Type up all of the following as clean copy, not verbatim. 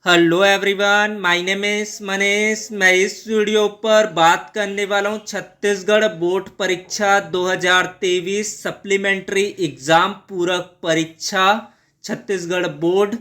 Hello everyone, my name is Manish. मैं इस video पर बात करने वाला हूं छत्तीसगढ़ बोर्ड परीक्षा 2023 सप्लीमेंट्री एग्जाम पूरक परीक्षा छत्तीसगढ़ बोर्ड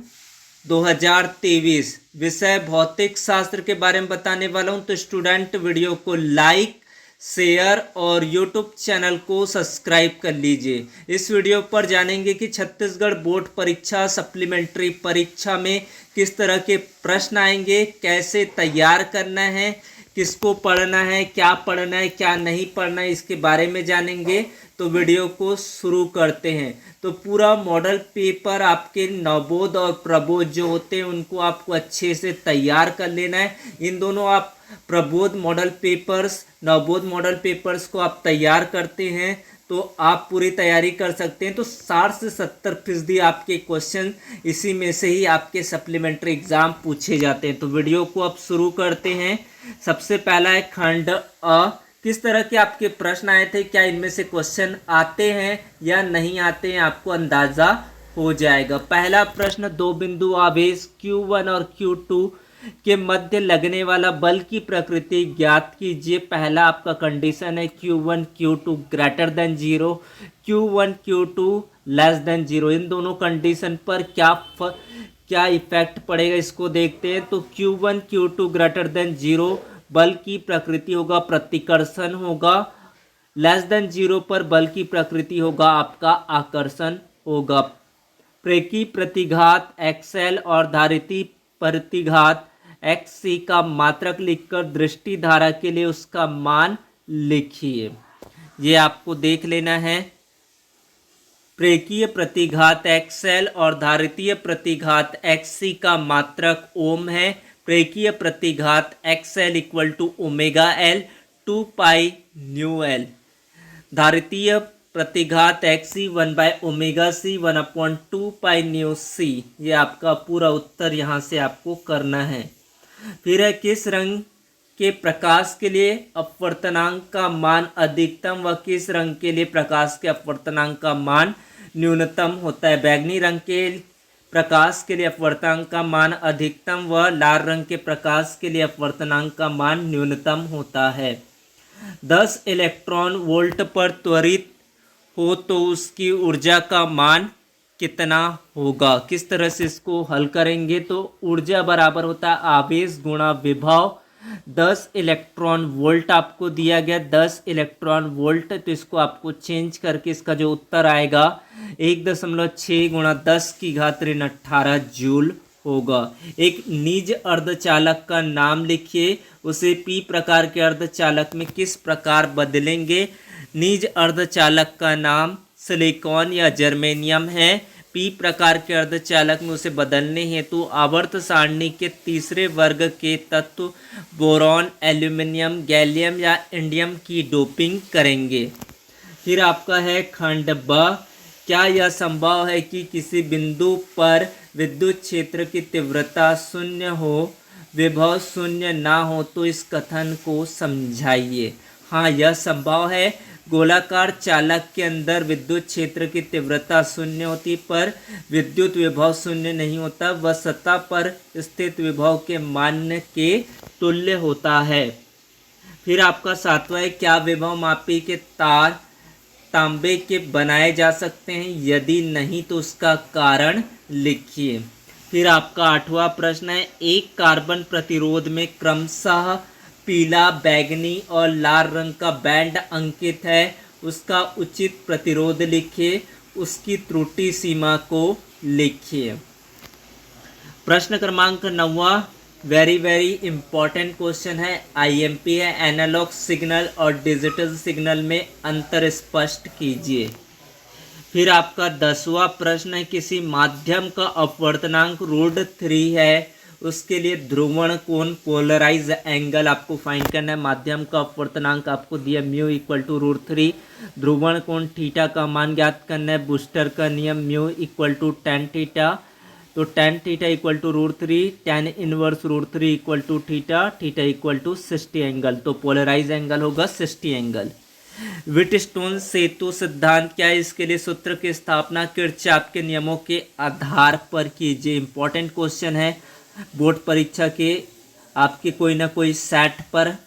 2023 विषय भौतिक शास्त्र के बारे में बताने वाला हूं। तो स्टूडेंट वीडियो को लाइक शेयर और यूट्यूब चैनल को सब्सक्राइब कर लीजिए। इस वीडियो पर जानेंगे कि छत्तीसगढ़ बोर्ड परीक्षा सप्लीमेंट्री परीक्षा में किस तरह के प्रश्न आएंगे, कैसे तैयार करना है, किसको पढ़ना है, क्या नहीं पढ़ना है, इसके बारे में जानेंगे। तो वीडियो को शुरू करते हैं। तो पूरा मॉडल पेपर आपके नवबोध और प्रबोध जो होते हैं उनको आपको अच्छे से तैयार कर लेना है। इन दोनों आप प्रबोध मॉडल पेपर्स, नवबोध मॉडल पेपर्स को आप तैयार करते हैं तो आप पूरी तैयारी कर सकते हैं। तो 60 से 70% आपके क्वेश्चन इसी में से ही आपके सप्लीमेंट्री एग्जाम पूछे जाते हैं। तो वीडियो को अब शुरू करते हैं। सबसे पहला है खंड अ। किस तरह के आपके प्रश्न आए थे, क्या इनमें से क्वेश्चन आते हैं या नहीं आते हैं, आपको अंदाजा हो जाएगा। पहला प्रश्न, दो बिंदु आवेश Q1 और Q2 के मध्य लगने वाला बल की प्रकृति ज्ञात कीजिए। पहला आपका कंडीशन है Q1 Q2 greater than 0, Q1 Q2 less than 0। इन दोनों कंडीशन पर क्या इफेक्ट पड़ेगा इसको देखते हैं। तो Q1 Q2 ग्रेटर देन 0 बल की प्रकृति होगा प्रतिकर्षण होगा, लेस देन 0 पर बल की प्रकृति होगा आपका आकर्षण होगा। प्रेरकी प्रतिघात XL और धारिती प्रतिघात XC का मात्रक लिखकर दृष्टि धारा के लिए उसका मान लिखिए। ये आपको देख लेना है। प्रेरकीय प्रतिघात XL और धारितीय प्रतिघात XC का मात्रक ओम है। प्रेरकीय प्रतिघात XL equal to omega L 2 pi nu L। धारितीय प्रतिघात XC 1 by omega C 1/2 pi nu C। ये आपका पूरा उत्तर यहाँ से आपको करना है। फिर है किस रंग के प्रकाश के लिए अपवर्तनांक का मान अधिकतम व किस रंग के लिए प्रकाश के अपवर्तनांक का मान न्यूनतम होता है। बैगनी रंग के प्रकाश के लिए अपवर्तनांक का मान अधिकतम व लाल रंग के प्रकाश के लिए अपवर्तनांक का मान न्यूनतम होता है। 10 इलेक्ट्रॉन वोल्ट पर त्वरित हो तो उसकी ऊर्जा का मान कितना होगा। किस तरह से इसको हल करेंगे, तो ऊर्जा बराबर होता है आवेश गुणा विभव। 10 इलेक्ट्रॉन वोल्ट आपको दिया गया, 10 इलेक्ट्रॉन वोल्ट, तो इसको आपको चेंज करके इसका जो उत्तर आएगा 1.6 गुणा 10 की घात ऋण 18 जूल होगा। एक निज अर्धचालक का नाम लिखिए, उसे पी प्रकार के अर्धचालक में किस प्रकार बदलेंगे। निज अर्धचालक का नाम सिलिकॉन या जर्मेनियम है। पी प्रकार के अर्धचालक में उसे बदलने हेतु आवर्त सारणी के तीसरे वर्ग के तत्व बोरॉन, एल्यूमिनियम, गैलियम या इंडियम की डोपिंग करेंगे। फिर आपका है खंड ब। क्या यह संभव है कि किसी बिंदु पर विद्युत क्षेत्र की तीव्रता शून्य हो, विभव शून्य ना हो, तो इस कथन को समझाइए। हाँ, यह संभव है। गोलाकार चालक के अंदर विद्युत क्षेत्र की तीव्रता शून्य होती पर विद्युत विभव शून्य नहीं होता, वह सतह पर स्थित विभव के मान के तुल्य होता है। फिर आपका सातवां है, क्या विभव मापी के तार तांबे के बनाए जा सकते हैं, यदि नहीं तो उसका कारण लिखिए। फिर आपका आठवां प्रश्न है, एक कार्बन प्रतिरोध में क्रमशः पीला, बैगनी और लाल रंग का बैंड अंकित है, उसका उचित प्रतिरोध लिखिए, उसकी त्रुटि सीमा को लिखिए। प्रश्न क्रमांक 9, वेरी इंपॉर्टेंट क्वेश्चन है, IMP है। एनालॉग सिग्नल और डिजिटल सिग्नल में अंतर स्पष्ट कीजिए। फिर आपका 10वां प्रश्न है, किसी माध्यम का अपवर्तनांक √3 है, उसके लिए ध्रुवण कोण पोलराइज एंगल आपको फाइंड करना है। माध्यम का अपवर्तनांक आपको दिया म्यू इक्वल टू √3, ध्रुवण कोण थीटा का मान ज्ञात करना है। बूस्टर का नियम mu equal to tan theta, तो tan theta equal to √3, tan inverse √3 equal to theta, theta equal to 60 angle, तो पोलराइज एंगल होगा 60 एंगल। व्हीटस्टोन सेतु सिद्धांत क्या है, इसके लिए सूत्र की स्थापना किरचॉफ के नियमों के आधार पर कीजिए। इंपॉर्टेंट क्वेश्चन है। बोर्ड परीक्षा के आपके कोई ना कोई सेट पर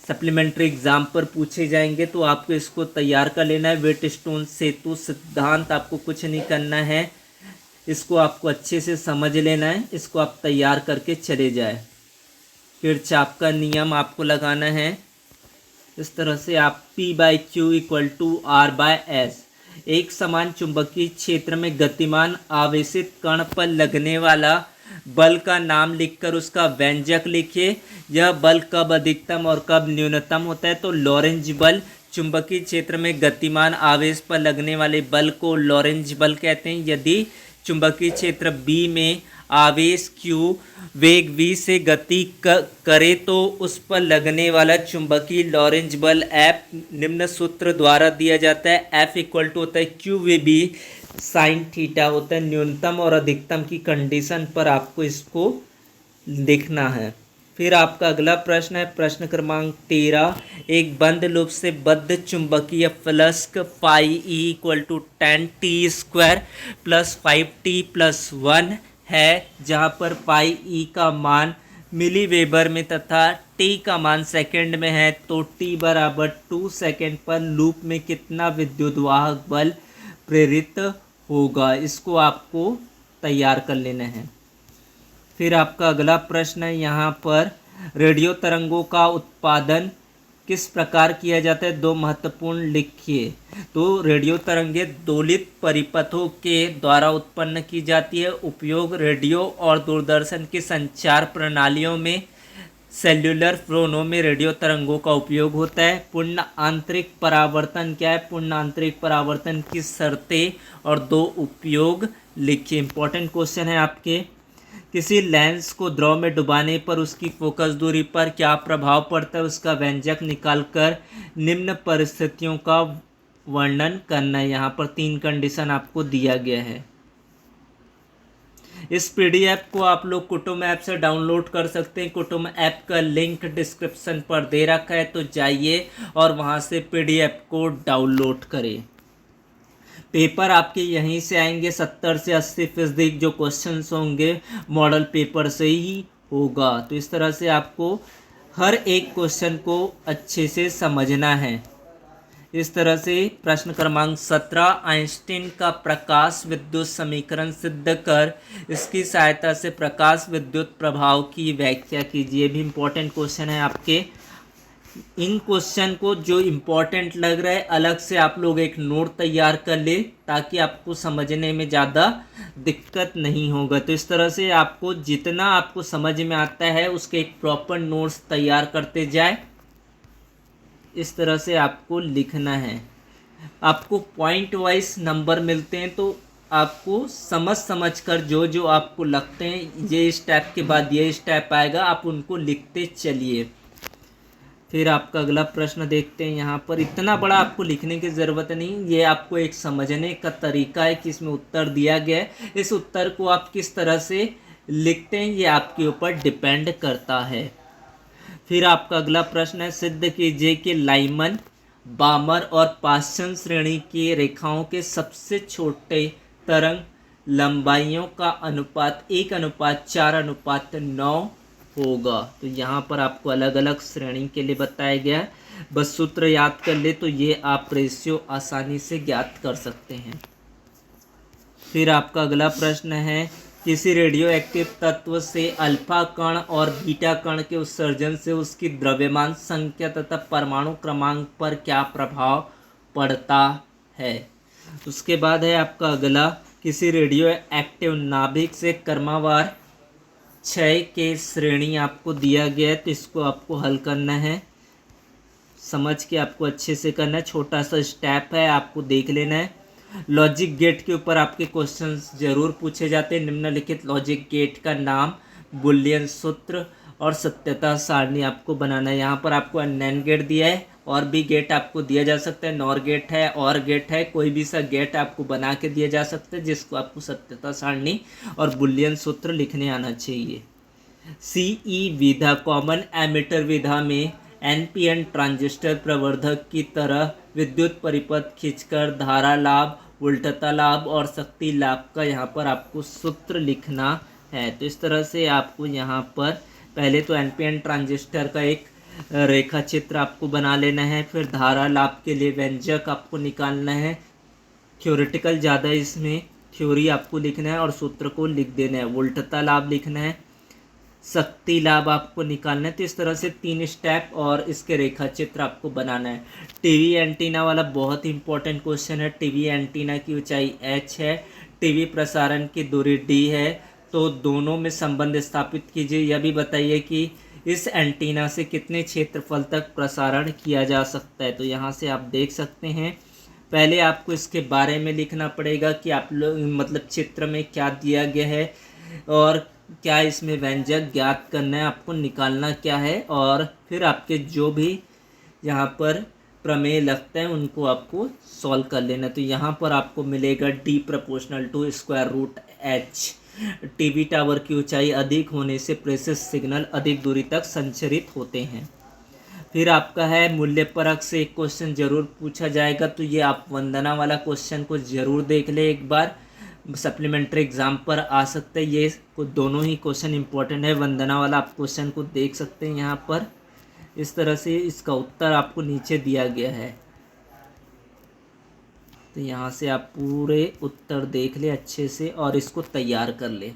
सप्लीमेंट्री एग्ज़ाम पर पूछे जाएंगे, तो आपको इसको तैयार कर लेना है। वेटस्टोन सेतु सिद्धांत आपको कुछ नहीं करना है, इसको आपको अच्छे से समझ लेना है, इसको आप तैयार करके चले जाए। किरचॉफ का नियम आपको लगाना है। इस तरह से आप P/Q = R/S। एक समान चुंबकीय क्षेत्र में गतिमान आवेशित कण पर लगने वाला बल का नाम लिखकर उसका व्यंजक लिखिए। यह बल कब अधिकतम और कब न्यूनतम होता है? तो लॉरेंज बल। चुंबकीय क्षेत्र में गतिमान आवेश पर लगने वाले बल को लॉरेंज बल कहते हैं। यदि चुंबकीय क्षेत्र B में आवेश Q वेग v से गति करे तो उस पर लगने वाला चुंबकीय लॉरेंज बल F निम्न सूत्र द्वारा दिया जाता है। F = होता है QVB sin थीटा होता है। न्यूनतम और अधिकतम की कंडीशन पर आपको इसको देखना है। फिर आपका अगला प्रश्न है प्रश्न क्रमांक 13। एक बंद लूप से बद्ध चुंबकीय फ्लक्स φE = 10t² + 5t + 1 है, जहाँ पर φE का मान मिली वेबर में तथा t का मान सेकंड में है, तो t = 2 सेकंड पर लूप में कितना विद्युतवाहक बल प्रेरित होगा? इसको आपको तैयार कर लेना है। फिर आपका अगला प्रश्न है यहाँ पर रेडियो तरंगों का उत्पादन किस प्रकार किया जाता है? 2 महत्वपूर्ण लिखिए। तो रेडियो तरंगें दोलित परिपथों के द्वारा उत्पन्न की जाती है। उपयोग रेडियो और दूरदर्शन की संचार प्रणालियों में सेल्युलर फोनों में रेडियो तरंगों का उपयोग होता है। पूर्ण आंतरिक परावर्तन क्या है? पूर्ण आंतरिक परावर्तन की शर्तें और 2 उपयोग लिखिए। इंपॉर्टेंट क्वेश्चन है आपके। किसी लेंस को द्रव में डुबाने पर उसकी फोकस दूरी पर क्या प्रभाव पड़ता है? उसका व्यंजक निकालकर निम्न परिस्थितियों का वर्णन करना है। यहाँ पर 3 कंडीशन आपको दिया गया है। इस पीडीएफ को आप लोग कुटुंब ऐप से डाउनलोड कर सकते हैं। कुटुंब ऐप का लिंक डिस्क्रिप्शन पर दे रखा है, तो जाइए और वहाँ से पीडीएफ को डाउनलोड करें। पेपर आपके यहीं से आएंगे। 70 से 80% जो क्वेश्चंस होंगे मॉडल पेपर से ही होगा। तो इस तरह से आपको हर एक क्वेश्चन को अच्छे से समझना है। इस तरह से प्रश्न क्रमांक 17 आइंस्टीन का प्रकाश विद्युत समीकरण सिद्ध कर इसकी सहायता से प्रकाश विद्युत प्रभाव की व्याख्या कीजिए। भी इम्पोर्टेंट क्वेश्चन है आपके। इन क्वेश्चन को जो इम्पोर्टेंट लग रहा है अलग से आप लोग एक नोट तैयार कर ले, ताकि आपको समझने में ज़्यादा दिक्कत नहीं होगा। तो इस तरह से आपको जितना आपको समझ में आता है उसके एक प्रॉपर नोट्स तैयार करते जाए। इस तरह से आपको लिखना है। आपको पॉइंट वाइज नंबर मिलते हैं, तो आपको समझ कर जो जो आपको लगते हैं ये स्टेप के बाद ये स्टेप आएगा, आप उनको लिखते चलिए। फिर आपका अगला प्रश्न देखते हैं। यहाँ पर इतना बड़ा आपको लिखने की ज़रूरत नहीं, ये आपको एक समझने का तरीका है कि इसमें उत्तर दिया गया है। इस उत्तर को आप किस तरह से लिखते हैं ये आपके ऊपर डिपेंड करता है। फिर आपका अगला प्रश्न है सिद्ध कीजिए कि लाइमन, बामर और पास्चन श्रेणी की रेखाओं के सबसे छोटे तरंग लंबाइयों का अनुपात 1:4:9 होगा। तो यहाँ पर आपको अलग अलग श्रेणी के लिए बताया गया है। बस सूत्र याद कर ले तो ये आप रेशियो आसानी से ज्ञात कर सकते हैं। फिर आपका अगला प्रश्न है किसी रेडियो एक्टिव तत्व से अल्फा कण और बीटा कण के उत्सर्जन से उसकी द्रव्यमान संख्या तथा परमाणु क्रमांक पर क्या प्रभाव पड़ता है। उसके बाद है आपका अगला किसी रेडियो एक्टिव नाभिक से क्रमवार क्षय के श्रेणी आपको दिया गया है, तो इसको आपको हल करना है। समझ के आपको अच्छे से करना है। छोटा सा स्टेप है, आपको देख लेना है। लॉजिक गेट के ऊपर आपके क्वेश्चंस जरूर पूछे जाते हैं। निम्नलिखित लॉजिक गेट का नाम, बुलियन सूत्र और सत्यता सारणी आपको बनाना है। यहाँ पर आपको नैंड गेट दिया है, और भी गेट आपको दिया जा सकता है। नॉर गेट है, और गेट है, कोई भी सा गेट आपको बना के दिया जा सकता है, जिसको आपको सत्यता सारणी और बुलियन सूत्र लिखने आना चाहिए। CE विधा, कॉमन एमिटर विधा में NPN ट्रांजिस्टर प्रवर्धक की तरह विद्युत परिपथ खींचकर धारा लाभ, उल्टता लाभ और शक्ति लाभ का यहाँ पर आपको सूत्र लिखना है। तो इस तरह से आपको यहाँ पर पहले तो एनपीएन ट्रांजिस्टर का एक रेखा चित्र आपको बना लेना है। फिर धारा लाभ के लिए व्यंजक आपको निकालना है। थ्योरेटिकल ज़्यादा इसमें थ्योरी आपको लिखना है और सूत्र को लिख देना है। वोल्टता लाभ लिखना है, शक्ति लाभ आपको निकालना है। तो इस तरह से 3 स्टेप और इसके रेखा चित्र आपको बनाना है। टीवी एंटीना वाला बहुत इंपॉर्टेंट क्वेश्चन है। टीवी एंटीना की ऊंचाई h है, टीवी प्रसारण की दूरी d है। तो दोनों में संबंध स्थापित कीजिए। यह भी बताइए कि इस एंटीना से कितने क्षेत्रफल तक प्रसारण किया जा सकता है। तो यहाँ से आप देख सकते हैं, पहले आपको इसके बारे में लिखना पड़ेगा कि आप लोग मतलब चित्र में क्या दिया गया है और क्या इसमें व्यंजक ज्ञात करना है, आपको निकालना क्या है। और फिर आपके जो भी यहाँ पर प्रमेय लगता है उनको आपको सॉल्व कर लेना। तो यहाँ पर आपको मिलेगा d proportional to square root h। TV tower की ऊंचाई अधिक होने से प्रेषित सिग्नल अधिक दूरी तक संचरित होते हैं। फिर आपका है मूल्य परक से एक क्वेश्चन जरूर पूछा जाएगा। तो ये आप वंदना वाला क्वेश्चन को जरूर देख ले एक बार, सप्लीमेंट्री एग्जाम पर आ सकते हैं। ये दोनों ही क्वेश्चन इंपॉर्टेंट है। वंदना वाला आप क्वेश्चन को देख सकते हैं यहाँ पर। इस तरह से इसका उत्तर आपको नीचे दिया गया है। तो यहाँ से आप पूरे उत्तर देख ले अच्छे से और इसको तैयार कर ले।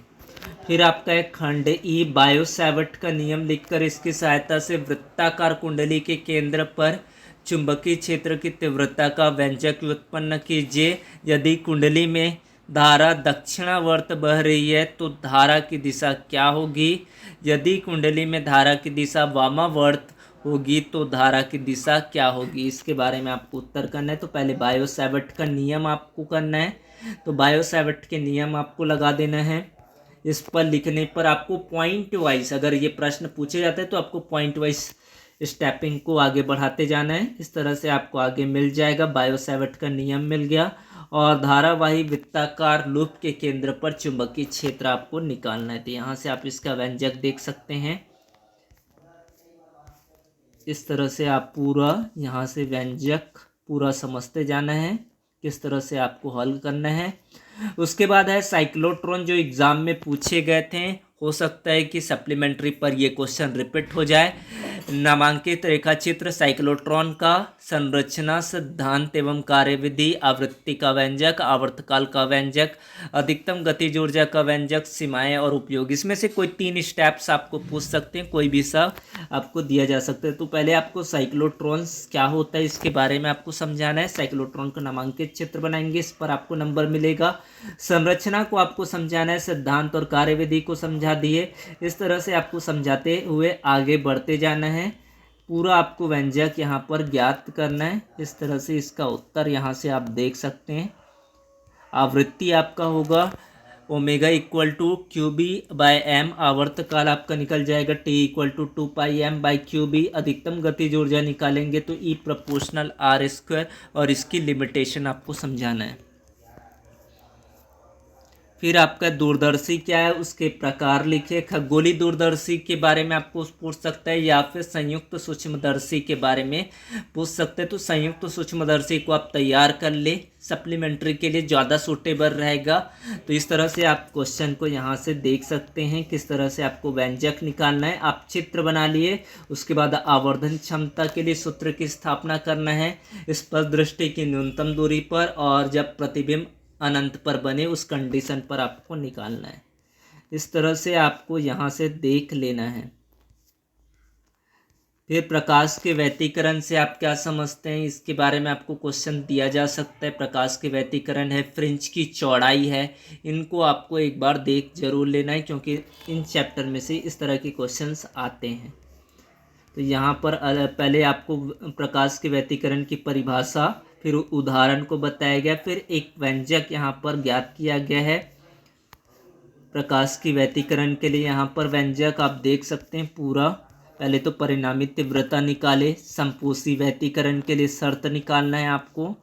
फिर आपका एक खंड ई बायो सैवर्ट का नियम लिखकर इसकी सहायता से वृत्ताकार कुंडली के केंद्र पर चुंबकीय क्षेत्र की तीव्रता का व्यंजक व्युत्पन्न कीजिए। यदि कुंडली में धारा दक्षिणावर्त बह रही है तो धारा की दिशा क्या होगी। यदि कुंडली में धारा की दिशा वामावर्त होगी तो धारा की दिशा क्या होगी। इसके बारे में आपको उत्तर करना है। तो पहले बायो सैवर्ट का नियम आपको करना है। तो बायो सैवर्ट के नियम आपको लगा देना है। इस पर लिखने पर आपको पॉइंट वाइज, अगर ये प्रश्न पूछे जाते हैं तो आपको पॉइंट वाइज स्टेपिंग को आगे बढ़ाते जाना है। इस तरह से आपको आगे मिल जाएगा। बायो सैवर्ट का नियम मिल गया और धारावाही वृत्ताकार लूप के केंद्र पर चुंबकीय क्षेत्र आपको निकालना है। तो यहाँ से आप इसका व्यंजक देख सकते हैं। इस तरह से आप पूरा यहाँ से व्यंजक पूरा समझते जाना है, किस तरह से आपको हल करना है। उसके बाद है साइक्लोट्रॉन, जो एग्ज़ाम में पूछे गए थे। हो सकता है कि सप्लीमेंट्री पर ये क्वेश्चन रिपीट हो जाए। नामांकित रेखाचित्र साइक्लोट्रॉन का संरचना सिद्धांत एवं कार्यविधि, आवृत्ति का व्यंजक, आवर्तकाल का व्यंजक, अधिकतम गतिज ऊर्जा का व्यंजक, सीमाएं और उपयोग। इसमें से कोई 3 स्टेप्स आपको पूछ सकते हैं, कोई भी सा आपको दिया जा सकता है। तो पहले आपको साइक्लोट्रॉन क्या होता है इसके बारे में आपको समझाना है। साइक्लोट्रॉन का नामांकित चित्र बनाएंगे, इस पर आपको नंबर मिलेगा। संरचना को आपको समझाना है, सिद्धांत और कार्यविधि को समझा दिए। इस तरह से आपको समझाते हुए आगे बढ़ते जाना है। पूरा आपको व्यंजक यहाँ पर ज्ञात करना है। इस तरह से इसका उत्तर यहाँ से आप देख सकते हैं। आवृत्ति आपका होगा omega equal to Q B by M. आवर्तकाल आपका निकल जाएगा T equal to 2 pi M by Q B. अधिकतम गतिज ऊर्जा निकालेंगे तो ई प्रोपोर्शनल आर स्क्वायर, और इसकी लिमिटेशन आपको समझाना है। फिर आपका दूरदर्शी क्या है, उसके प्रकार लिखिए। खगोलीय दूरदर्शी के बारे में आपको पूछ सकता है या फिर संयुक्त सूक्ष्मदर्शी के बारे में पूछ सकते हैं। तो संयुक्त सूक्ष्मदर्शी को आप तैयार कर ले, सप्लीमेंट्री के लिए ज़्यादा सूटेबल रहेगा। तो इस तरह से आप क्वेश्चन को यहाँ से देख सकते हैं, किस तरह से आपको व्यंजक निकालना है। आप चित्र बना लिए, उसके बाद आवर्धन क्षमता के लिए सूत्र की स्थापना करना है। स्पष्ट दृष्टि की न्यूनतम दूरी पर और जब प्रतिबिंब अनंत पर बने उस कंडीशन पर आपको निकालना है। इस तरह से आपको यहाँ से देख लेना है। फिर प्रकाश के व्यतिकरण से आप क्या समझते हैं, इसके बारे में आपको क्वेश्चन दिया जा सकता है। प्रकाश के व्यतिकरण है, फ्रिंज की चौड़ाई है, इनको आपको एक बार देख जरूर लेना है क्योंकि इन चैप्टर में से इस तरह के क्वेश्चंस आते हैं। तो यहाँ पर पहले आपको प्रकाश के व्यतिकरण की परिभाषा, फिर उदाहरण को बताया गया, फिर एक व्यंजक यहाँ पर ज्ञात किया गया है प्रकाश की व्यतिकरण के लिए। यहाँ पर व्यंजक आप देख सकते हैं पूरा। पहले तो परिणामी तीव्रता निकाले, संपोषी व्यतिकरण के लिए शर्त निकालना है आपको,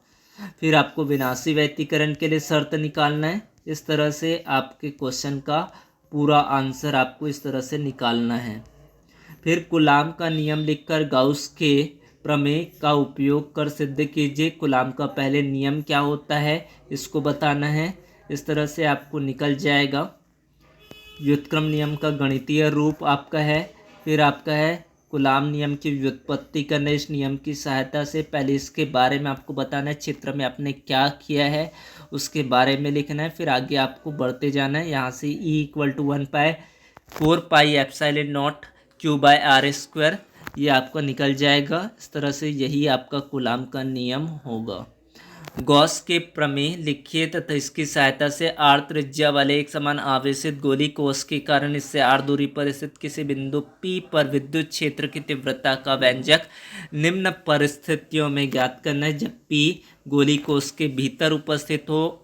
फिर आपको विनाशी व्यतिकरण के लिए शर्त निकालना है। इस तरह से आपके क्वेश्चन का पूरा आंसर आपको इस तरह से निकालना है। फिर कूलाम का नियम लिखकर गाउस के प्रमेय का उपयोग कर सिद्ध कीजिए। कूलाम का पहले नियम क्या होता है इसको बताना है। इस तरह से आपको निकल जाएगा। व्युत्क्रम नियम का गणितीय रूप आपका है। फिर आपका है कूलाम नियम की व्युत्पत्ति करना इस नियम की सहायता से। पहले इसके बारे में आपको बताना है, चित्र में आपने क्या किया है उसके बारे में लिखना है। फिर आगे आपको बढ़ते जाना है। यहाँ से E = 1/4πε0 Q/r², ये आपका निकल जाएगा। इस तरह से यही आपका कूलाम का नियम होगा। गॉस के प्रमेय लिखिए तथा इसकी सहायता से r त्रिज्या वाले एक समान आवेशित गोली कोश के कारण इससे r दूरी पर स्थित किसी बिंदु P पर विद्युत क्षेत्र की तीव्रता का व्यंजक निम्न परिस्थितियों में ज्ञात करना है। जब P गोली कोश के भीतर उपस्थित हो,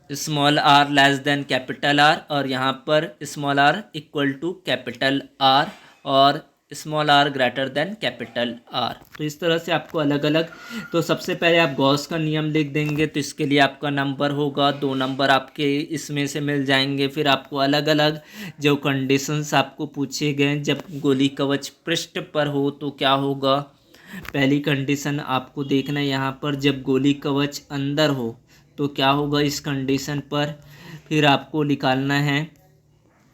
small r less than capital R, और यहाँ पर small r equal to capital R और small r greater than capital R। तो इस तरह से आपको अलग अलग, तो सबसे पहले आप गॉस का नियम लिख देंगे, तो इसके लिए आपका नंबर होगा 2 नंबर आपके इसमें से मिल जाएंगे। फिर आपको अलग अलग जो कंडीशंस आपको पूछे गए, जब गोली कवच पृष्ठ पर हो तो क्या होगा। पहली कंडीशन आपको देखना है यहाँ पर, जब गोली कवच अंदर हो तो क्या होगा इस कंडीशन पर। फिर आपको निकालना है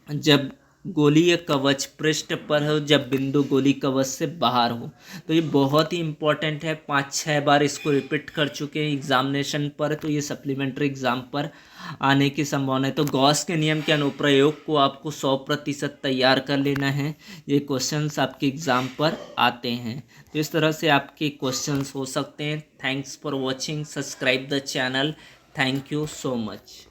जब गोली या कवच पृष्ठ पर हो, जब बिंदु गोली कवच से बाहर हो। तो ये बहुत ही इंपॉर्टेंट है, 5-6 बार इसको रिपीट कर चुके हैं एग्जामिनेशन पर, तो ये सप्लीमेंट्री एग्जाम पर आने की संभावना है। तो गॉस के नियम के अनुप्रयोग को आपको 100% तैयार कर लेना है। ये क्वेश्चंस आपके एग्ज़ाम पर आते हैं, तो इस तरह से आपके क्वेश्चंस हो सकते हैं। Thanks for watching, subscribe the channel. Thank you so much.